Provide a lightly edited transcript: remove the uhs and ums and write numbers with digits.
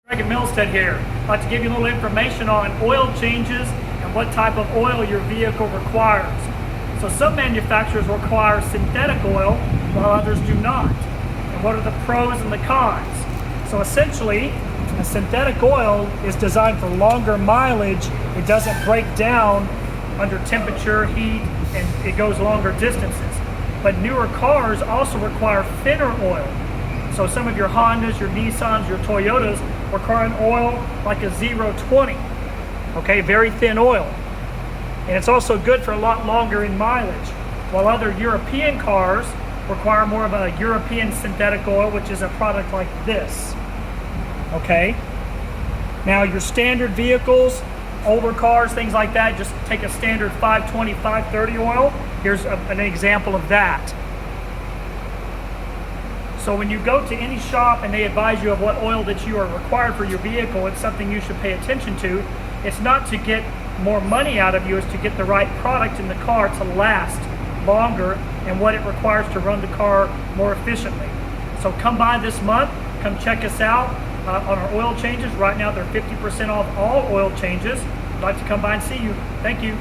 Gregg Milstead here. I'd like to give you a little information on oil changes and what type of oil your vehicle requires. So some manufacturers require synthetic oil while others do not. And what are the pros and the cons? So essentially, a synthetic oil is designed for longer mileage. It doesn't break down under temperature, heat, and it goes longer distances. But newer cars also require thinner oil. So some of your Hondas, your Nissans, your Toyotas require an oil like a 020, okay, very thin oil. And it's also good for a lot longer in mileage, while other European cars require more of a European synthetic oil, which is a product like this, okay? Now your standard vehicles, older cars, things like that, just take a standard 520, 530 oil. Here's an example of that. So when you go to any shop and they advise you of what oil that you are required for your vehicle, it's something you should pay attention to. It's not to get more money out of you, it's to get the right product in the car to last longer and what it requires to run the car more efficiently. So come by this month, come check us out on our oil changes. Right now they're 50% off all oil changes. I'd like to come by and see you. Thank you.